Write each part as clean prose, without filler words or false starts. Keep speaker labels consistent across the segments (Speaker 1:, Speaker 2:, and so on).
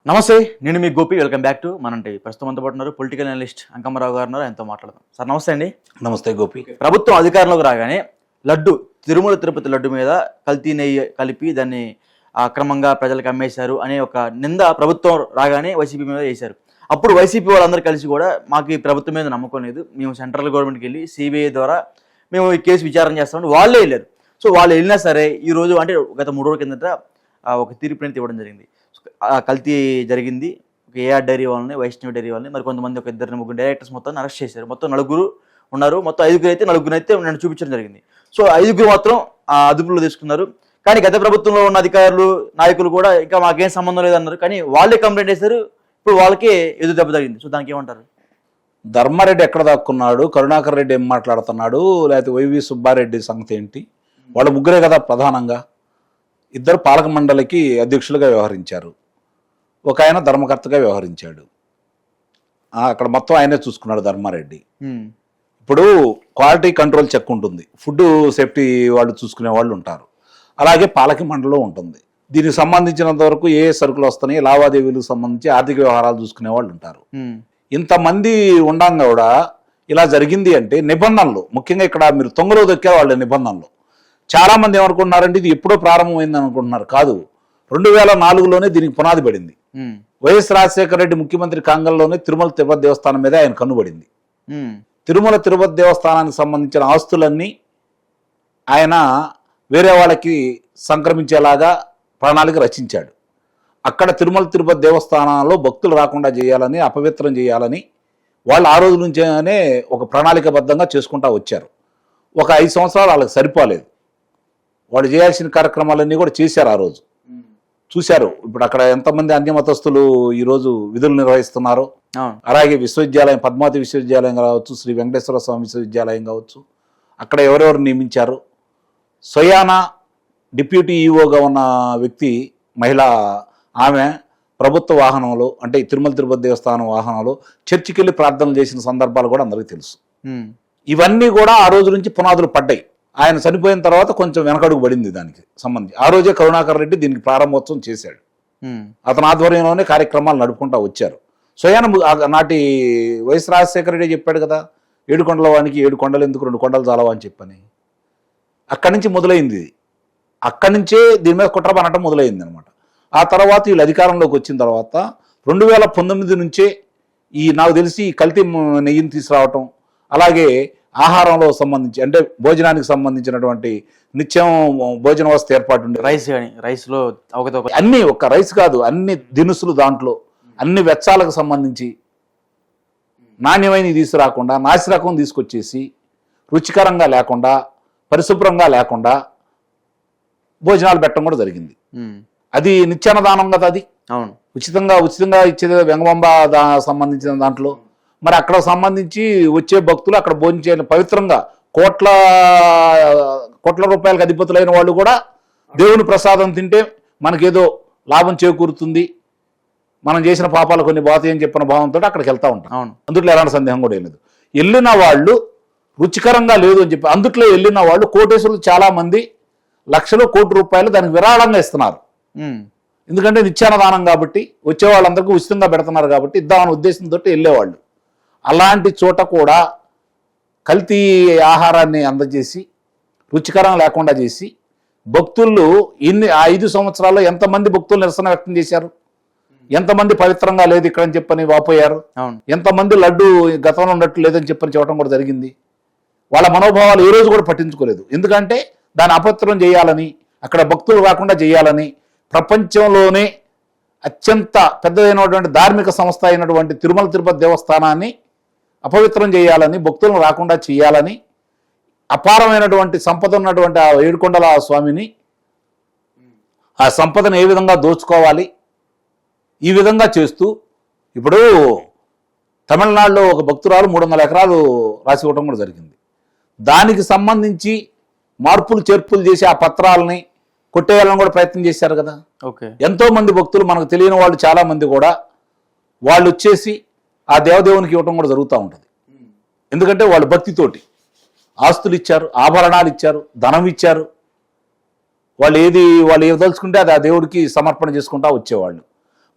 Speaker 1: నమస్తే, నేను మీ గోపి. వెల్కమ్ బ్యాక్ టు మనంటే. ప్రస్తుతం అంతా పాటున్నారు పొలిటికల్ అనలిస్ట్ అంకమ్మరావు గారు ఉన్నారు. ఆయనతో మాట్లాడదాం. సార్ నమస్తే అండి.
Speaker 2: నమస్తే గోపి.
Speaker 1: ప్రభుత్వం అధికారంలోకి రాగానే లడ్డు, తిరుమల తిరుపతి లడ్డు మీద కల్తీ నెయ్యి కలిపి దాన్ని అక్రమంగా ప్రజలకు అమ్మేశారు అనే ఒక నింద ప్రభుత్వం రాగానే వైసీపీ మీద వేశారు. అప్పుడు వైసీపీ వాళ్ళందరూ కలిసి కూడా మాకు ఈ ప్రభుత్వం మీద నమ్మకం లేదు, మేము సెంట్రల్ గవర్నమెంట్కి వెళ్ళి సిబిఐ ద్వారా మేము ఈ కేసు విచారణ చేస్తామని వాళ్ళే వెళ్ళారు. సో వాళ్ళు వెళ్ళినా సరే ఈరోజు అంటే గత 3 రోజుల కిందట ఒక తీర్పు అనేది ఇవ్వడం జరిగింది. కల్తీ జరిగింది. ఏఆర్ డైరీ వాళ్ళని, వైష్ణవి డైరీ వాళ్ళని, మరి కొంతమంది ఒక 2-3 డైరెక్టర్స్ మొత్తాన్ని అరెస్ట్ చేశారు. మొత్తం 4 ఉన్నారు. మొత్తం 5 అయితే 4 అయితే నన్ను చూపించడం జరిగింది. సో 5 మాత్రం అదుపులో తీసుకున్నారు. కానీ గత ప్రభుత్వంలో ఉన్న అధికారులు, నాయకులు కూడా ఇంకా మాకేం సంబంధం లేదన్నారు. కానీ వాళ్ళే కంప్లైంట్ చేశారు. ఇప్పుడు వాళ్ళకే ఎదురు దెబ్బ తగిలింది. సో దానికి ఏమంటారు?
Speaker 2: ధర్మారెడ్డి ఎక్కడ దాక్కున్నాడు, కరుణాకర్ రెడ్డి ఏం మాట్లాడుతున్నాడు, లేకపోతే వైవి సుబ్బారెడ్డి సంగతి ఏంటి? వాళ్ళు ముగ్గురే కదా ప్రధానంగా. ఇద్దరు పాలక మండలికి అధ్యక్షులుగా వ్యవహరించారు, ఒక ఆయన ధర్మకర్తగా వ్యవహరించాడు. అక్కడ మొత్తం ఆయనే చూసుకున్నాడు ధర్మారెడ్డి. ఇప్పుడు క్వాలిటీ కంట్రోల్ చెక్ ఉంటుంది, ఫుడ్ సేఫ్టీ వాళ్ళు చూసుకునే వాళ్ళు ఉంటారు, అలాగే పాలక మండలం ఉంటుంది. దీనికి సంబంధించినంత వరకు ఏ సరుకులు వస్తున్నాయి, లావాదేవీలకు సంబంధించి ఆర్థిక వ్యవహారాలు చూసుకునే వాళ్ళు ఉంటారు. ఇంతమంది ఉండంగా కూడా ఇలా జరిగింది అంటే నిబంధనలు, ముఖ్యంగా ఇక్కడ మీరు తొంగలో దొక్కారు వాళ్ళ నిబంధనలు. చాలా మంది ఏమనుకుంటున్నారంటే ఇది ఎప్పుడో ప్రారంభమైంది అనుకుంటున్నారు. కాదు, 2004లోనే దీనికి పునాది పడింది. వైఎస్ రాజశేఖర రెడ్డి ముఖ్యమంత్రి కాంగల్లోనే తిరుమల తిరుపతి దేవస్థానం మీద ఆయన కన్నుబడింది. తిరుమల తిరుపతి దేవస్థానానికి సంబంధించిన ఆస్తులన్నీ ఆయన వేరే వాళ్ళకి సంక్రమించేలాగా ప్రణాళిక రచించాడు. అక్కడ తిరుమల తిరుపతి దేవస్థానంలో భక్తులు రాకుండా చేయాలని, అపవిత్రం చేయాలని వాళ్ళు ఆ రోజు నుంచేనే ఒక ప్రణాళికబద్ధంగా చేసుకుంటా వచ్చారు. ఒక 5 సంవత్సరాలు వాళ్ళకి సరిపోలేదు. వాళ్ళు చేయాల్సిన కార్యక్రమాలన్నీ కూడా చేశారు. ఆ రోజు చూశారు. ఇప్పుడు అక్కడ ఎంతమంది అన్యమతస్తులు ఈరోజు విధులు నిర్వహిస్తున్నారో, అలాగే విశ్వవిద్యాలయం, పద్మావతి విశ్వవిద్యాలయం కావచ్చు, శ్రీ వెంకటేశ్వర స్వామి విశ్వవిద్యాలయం కావచ్చు, అక్కడ ఎవరెవరు నియమించారు. సొయానా డిప్యూటీ ఈఓగా ఉన్న వ్యక్తి, మహిళా, ఆమె ప్రభుత్వ వాహనంలో, అంటే తిరుమల తిరుపతి దేవస్థానం వాహనంలో చర్చికి వెళ్ళి ప్రార్థనలు చేసిన సందర్భాలు కూడా అందరికీ తెలుసు. ఇవన్నీ కూడా ఆ రోజు నుంచి పునాదులు పడ్డాయి. ఆయన చనిపోయిన తర్వాత కొంచెం వెనకడుగు పడింది దానికి సంబంధించి. ఆ రోజే కరుణాకర్ రెడ్డి దీనికి ప్రారంభోత్సవం చేశాడు. అతని ఆధ్వర్యంలోనే కార్యక్రమాలు నడుపుకుంటా వచ్చారు. స్వయాన నాటి వైఎస్ రాజశేఖర రెడ్డి చెప్పాడు కదా, 7 కొండల వానికి 7 కొండలు ఎందుకు, 2 కొండలు చాలవా అని చెప్పని. అక్కడి నుంచి మొదలైంది. అక్కడి నుంచే దీని మీద కుట్ర పనటం మొదలైంది అనమాట. ఆ తర్వాత వీళ్ళు అధికారంలోకి వచ్చిన తర్వాత 2019 నుంచే నాకు తెలిసి ఈ కల్తీ నెయ్యిని తీసుకురావటం, అలాగే ఆహారంలో సంబంధించి, అంటే భోజనానికి సంబంధించినటువంటి నిత్యం భోజన వసతి ఏర్పాటు ఉండే
Speaker 1: రైస్లో
Speaker 2: అన్ని, ఒక్క రైస్ కాదు, అన్ని దినుసులు, దాంట్లో అన్ని వెచ్చాలకు సంబంధించి నాణ్యమైన తీసుకురాకుండా నాసిరకం తీసుకొచ్చేసి రుచికరంగా లేకుండా, పరిశుభ్రంగా లేకుండా భోజనాలు పెట్టడం కూడా జరిగింది. అది నిత్యాన్నదానం కదా, అది
Speaker 1: అవును,
Speaker 2: ఉచితంగా ఇచ్చేది వెంగబంబ సంబంధించిన దాంట్లో. మరి అక్కడ సంబంధించి వచ్చే భక్తులు అక్కడ భోజనం చేయాలి. పవిత్రంగా కోట్ల రూపాయలకు అధిపతులైన వాళ్ళు కూడా దేవుని ప్రసాదం తింటే మనకేదో లాభం చేకూరుతుంది, మనం చేసిన పాపాలు కొన్ని పోతాయి అని చెప్పిన భావంతో అక్కడికి వెళ్తూ ఉంటాం. అందుట్లో ఎలాంటి సందేహం కూడా లేదు. వెళ్ళిన వాళ్ళు రుచికరంగా లేదు అని చెప్పి అందుట్లో వెళ్ళిన వాళ్ళు కోటేశ్వరులు చాలా మంది లక్షలు, కోటి రూపాయలు దానికి విరాళంగా ఇస్తున్నారు. ఎందుకంటే నిత్యాన్నదానం కాబట్టి, వచ్చే వాళ్ళందరికీ ఉచితంగా పెడుతున్నారు కాబట్టి ఇద్దామనే ఉద్దేశంతో వెళ్ళేవాళ్ళు. అలాంటి చోట కూడా కల్తీ ఆహారాన్ని అందజేసి రుచికరం లేకుండా చేసి భక్తులు 5 సంవత్సరాల్లో ఎంతమంది భక్తులు నిరసన వ్యక్తం చేశారు, ఎంతమంది పవిత్రంగా లేదు ఇక్కడ అని చెప్పని వాపోయారు, ఎంతమంది లడ్డు గతంలో ఉన్నట్టు లేదని చెప్పని చెప్పడం కూడా జరిగింది. వాళ్ళ మనోభావాలు ఏ రోజు కూడా పట్టించుకోలేదు. ఎందుకంటే దాన్ని అపవిత్రం చేయాలని, అక్కడ భక్తులు రాకుండా చేయాలని, ప్రపంచంలోనే అత్యంత పెద్దదైనటువంటి ధార్మిక సంస్థ అయినటువంటి తిరుమల తిరుపతి దేవస్థానాన్ని అపవిత్రం చేయాలని, భక్తులను రాకుండా చేయాలని, అపారమైనటువంటి సంపద ఉన్నటువంటి ఆ 7 కొండల స్వామిని, ఆ సంపదను ఏ విధంగా దోచుకోవాలి, ఈ విధంగా చేస్తూ ఇప్పుడు తమిళనాడులో ఒక భక్తురాలు 300 ఎకరాలు రాసి ఇవ్వడం కూడా జరిగింది. దానికి సంబంధించి మార్పులు చేర్పులు చేసి ఆ పత్రాలని కొట్టేయాలని కూడా ప్రయత్నం చేశారు కదా. ఎంతో మంది భక్తులు, మనకు తెలియని వాళ్ళు చాలా మంది కూడా వాళ్ళు వచ్చేసి ఆ దేవదేవునికి ఇవ్వటం కూడా జరుగుతూ ఉంటుంది. ఎందుకంటే వాళ్ళు భక్తితోటి ఆస్తులు ఇచ్చారు, ఆభరణాలు ఇచ్చారు, ధనం ఇచ్చారు. వాళ్ళు ఏదలుచుకుంటే అది ఆ దేవుడికి సమర్పణ చేసుకుంటా వచ్చేవాళ్ళు.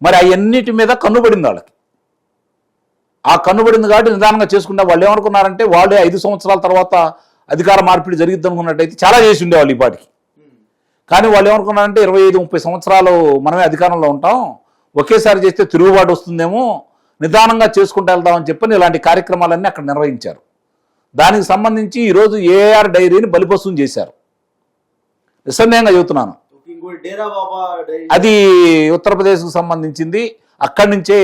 Speaker 2: మరి అవన్నిటి మీద కన్నుబడింది వాళ్ళకి. ఆ కన్నుబడింది కాబట్టి నిదానంగా చేసుకుంటే వాళ్ళు ఏమనుకున్నారంటే వాళ్ళే 5 సంవత్సరాల తర్వాత అధికార మార్పిడి జరిగిద్ది అనుకున్నట్టయితే చాలా చేసి ఉండేవాళ్ళు ఈ పాటికి. కానీ వాళ్ళు ఏమనుకున్నారంటే 25-30 సంవత్సరాలు మనమే అధికారంలో ఉంటాం, ఒకేసారి చేస్తే తిరుగుబాటు వస్తుందేమో, నిదానంగా చేసుకుంటూ వెళ్దామని చెప్పని ఇలాంటి కార్యక్రమాలన్నీ అక్కడ నిర్వహించారు. దానికి సంబంధించి ఈరోజు ఏఆర్ డైరీని బలిపశువుని చేశారు. నిస్సందేహంగా చెబుతున్నాను. అది ఉత్తరప్రదేశ్కు సంబంధించింది. అక్కడి నుంచే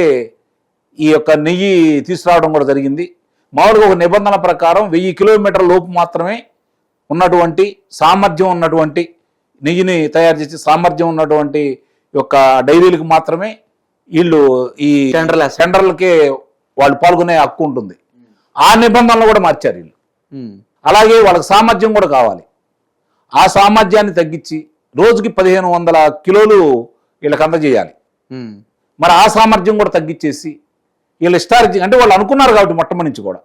Speaker 2: ఈ యొక్క నెయ్యి తీసుకురావడం కూడా జరిగింది. మామూలుగా ఒక నిబంధన ప్రకారం 1000 కిలోమీటర్ల లోపు మాత్రమే ఉన్నటువంటి సామర్థ్యం ఉన్నటువంటి నెయ్యిని తయారు చేసి సామర్థ్యం ఉన్నటువంటి యొక్క డైరీలకు మాత్రమే వీళ్ళు ఈ టెండర్లకే వాళ్ళు పాల్గొనే హక్కు ఉంటుంది. ఆ నిబంధనలు కూడా మార్చారు వీళ్ళు. అలాగే వాళ్ళకి సామర్థ్యం కూడా కావాలి. ఆ సామర్థ్యాన్ని తగ్గించి రోజుకి 1500 కిలోలు వీళ్ళకి అందజేయాలి. మరి ఆ సామర్థ్యం కూడా తగ్గించేసి వీళ్ళు హిస్టారిక్ అంటే వాళ్ళు అనుకున్నారు కాబట్టి మొట్టమొదటి నుంచి కూడా.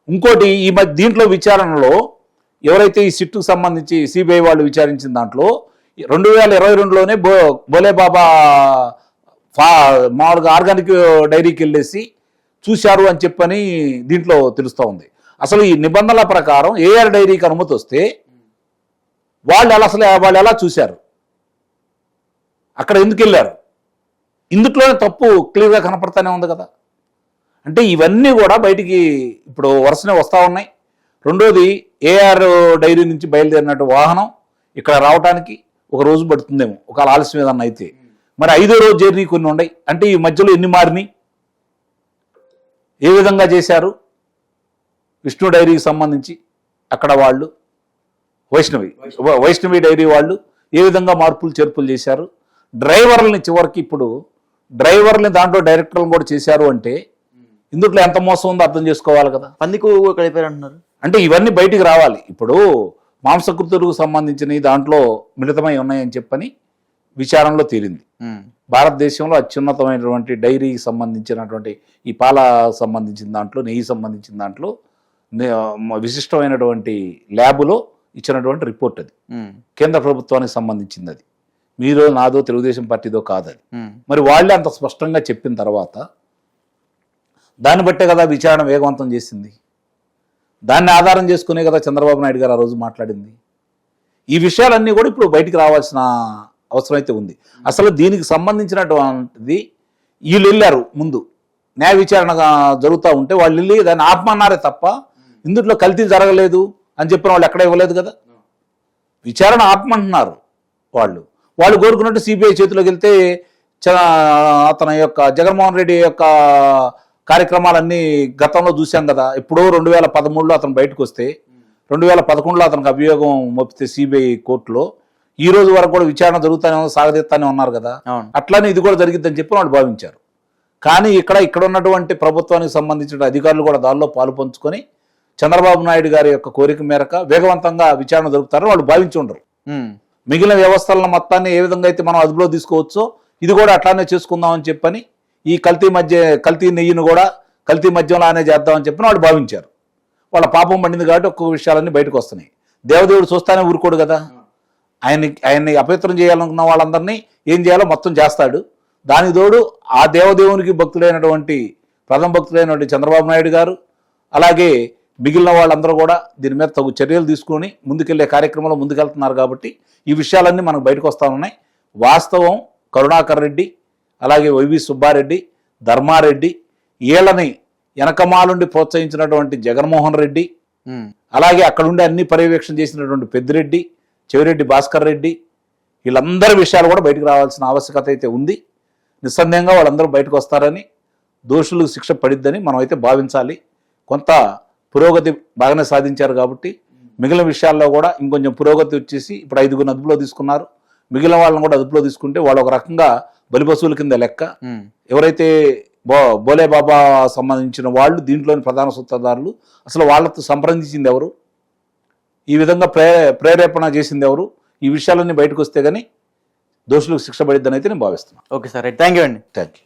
Speaker 2: ఇంకోటి ఈ మధ్య దీంట్లో విచారణలో ఎవరైతే ఈ సిట్టుకు సంబంధించి సిబిఐ వాళ్ళు విచారించిన దాంట్లో 2022లోనే బోలే బాబా మామూలుగా ఆర్గానిక్ డైరీకి వెళ్ళేసి చూశారు అని చెప్పని దీంట్లో తెలుస్తూ ఉంది. అసలు ఈ నిబంధనల ప్రకారం ఏఆర్ డైరీకి అనుమతి వస్తే వాళ్ళు ఎలా చూశారు, అక్కడ ఎందుకు వెళ్ళారు, ఇందుట్లోనే తప్పు క్లియర్గా కనపడతానే ఉంది కదా. అంటే ఇవన్నీ కూడా బయటికి ఇప్పుడు వరుసనే వస్తూ ఉన్నాయి. రెండోది ఏఆర్ డైరీ నుంచి బయలుదేరినట్టు వాహనం ఇక్కడ రావడానికి ఒక రోజు పడుతుందేమో ఒకవేళ ఆలస్యం ఏదన్నా అయితే. మరి 5వ రోజు జర్నీ కొన్ని ఉన్నాయి. అంటే ఈ మధ్యలో ఎన్ని మారినాయి, ఏ విధంగా చేశారు. విష్ణు డైరీకి సంబంధించి అక్కడ వాళ్ళు వైష్ణవి డైరీ వాళ్ళు ఏ విధంగా మార్పులు చేర్పులు చేశారు. డ్రైవర్లని చివరికి ఇప్పుడు డ్రైవర్ని దాంట్లో డైరెక్టర్లను కూడా చేశారు. అంటే ఇందులో ఎంత మోసం ఉందో అర్థం చేసుకోవాలి కదా.
Speaker 1: పందికు కలిపారంటున్నారు.
Speaker 2: అంటే ఇవన్నీ బయటికి రావాలి. ఇప్పుడు మాంసకృతులకు సంబంధించిన దాంట్లో మిళితమై ఉన్నాయని చెప్పని విచారణలో తేలింది. భారతదేశంలో అత్యున్నతమైనటువంటి డైరీకి సంబంధించినటువంటి ఈ పాల సంబంధించిన దాంట్లో నెయ్యి సంబంధించిన దాంట్లో విశిష్టమైనటువంటి ల్యాబులో ఇచ్చినటువంటి రిపోర్ట్ అది. కేంద్ర ప్రభుత్వానికి సంబంధించింది అది. మీదో నాదో తెలుగుదేశం పార్టీదో కాదు అది. మరి వాళ్ళే అంత స్పష్టంగా చెప్పిన తర్వాత దాన్ని బట్టే కదా విచారణ వేగవంతం చేసింది. దాన్ని ఆధారం చేసుకునే కదా చంద్రబాబు నాయుడు గారు ఆ రోజు మాట్లాడింది. ఈ విషయాలన్నీ కూడా ఇప్పుడు బయటికి రావాల్సిన అవసరం అయితే ఉంది. అసలు దీనికి సంబంధించినటువంటిది వీళ్ళు వెళ్ళారు ముందు న్యాయ విచారణ జరుగుతూ ఉంటే వాళ్ళు వెళ్ళి దాన్ని ఆపమన్నారే తప్ప ఇందులో కల్తీ జరగలేదు అని చెప్పిన వాళ్ళు ఎక్కడ ఇవ్వలేదు కదా. విచారణ ఆపమంటున్నారు వాళ్ళు కోరుకున్నట్టు సిబిఐ చేతిలోకి వెళ్తే అతని యొక్క జగన్మోహన్ రెడ్డి యొక్క కార్యక్రమాలన్నీ గతంలో చూశాం కదా. ఎప్పుడో 2013లో అతను బయటకు వస్తే 2011లో అతనికి అభియోగం మోపితే సిబిఐ కోర్టులో ఈ రోజు వరకు కూడా విచారణ జరుగుతానే సాగదీస్తానే ఉన్నారు కదా. అట్లానే ఇది కూడా జరిగిద్దని చెప్పి వాళ్ళు భావించారు. కానీ ఇక్కడ ఉన్నటువంటి ప్రభుత్వానికి సంబంధించిన అధికారులు కూడా దానిలో పాలు పంచుకొని చంద్రబాబు నాయుడు గారి యొక్క కోరిక మేరకు వేగవంతంగా విచారణ జరుపుతారని వాళ్ళు భావించి ఉండరు. మిగిలిన వ్యవస్థలను మొత్తాన్ని ఏ విధంగా అయితే మనం అదుపులో తీసుకోవచ్చో ఇది కూడా అట్లానే చేసుకుందామని చెప్పని ఈ కల్తీ నెయ్యిని కూడా కల్తీ మద్యంలానే చేద్దామని చెప్పని వాళ్ళు భావించారు. వాళ్ళ పాపం పండింది కాబట్టి ఒక్కొక్క విషయాలన్నీ బయటకు వస్తున్నాయి. దేవదేవుడు చూస్తానే ఊరుకోడు కదా. ఆయన్ని అపవిత్రం చేయాలనుకున్న వాళ్ళందరినీ ఏం చేయాలో మొత్తం చేస్తాడు. దానికి తోడు ఆ దేవదేవునికి భక్తులైనటువంటి ప్రథమ భక్తులైనటువంటి చంద్రబాబు నాయుడు గారు అలాగే మిగిలిన వాళ్ళందరూ కూడా దీని మీద తగు చర్యలు తీసుకొని ముందుకెళ్లే కార్యక్రమంలో ముందుకెళ్తున్నారు. కాబట్టి ఈ విషయాలన్నీ మనకు బయటకు వస్తూ ఉన్నాయి. వాస్తవం కరుణాకర్ రెడ్డి అలాగే వైవి సుబ్బారెడ్డి ధర్మారెడ్డి వీళ్ళని వెనకమాలుండి ప్రోత్సహించినటువంటి జగన్మోహన్ రెడ్డి అలాగే అక్కడుండి అన్ని పర్యవేక్షణ చేసినటువంటి పెద్దిరెడ్డి చెవిరెడ్డి భాస్కర్ రెడ్డి వీళ్ళందరి విషయాలు కూడా బయటకు రావాల్సిన ఆవశ్యకత అయితే ఉంది. నిస్సందేహంగా వాళ్ళందరూ బయటకు వస్తారని దోషులకు శిక్ష పడిద్దని మనం అయితే భావించాలి. కొంత పురోగతి బాగానే సాధించారు కాబట్టి మిగిలిన విషయాల్లో కూడా ఇంకొంచెం పురోగతి వచ్చేసి ఇప్పుడు 5గురిని అదుపులో తీసుకున్నారు. మిగిలిన వాళ్ళని కూడా అదుపులో తీసుకుంటే వాళ్ళు ఒక రకంగా బలిపశువుల కింద లెక్క. ఎవరైతే బోలే బాబా సంబంధించిన వాళ్ళు దీంట్లోని ప్రధాన సూత్రధారులు అసలు వాళ్ళతో సంప్రదించింది ఎవరు, ఈ విధంగా ప్రేరేపణ చేసింది ఎవరు, ఈ విషయాలన్నీ బయటకు వస్తే కానీ దోషులకు శిక్ష పడిద్దని అయితే నేను భావిస్తున్నాను.
Speaker 1: ఓకే సార్, థ్యాంక్ యూ అండి.
Speaker 2: Thank you.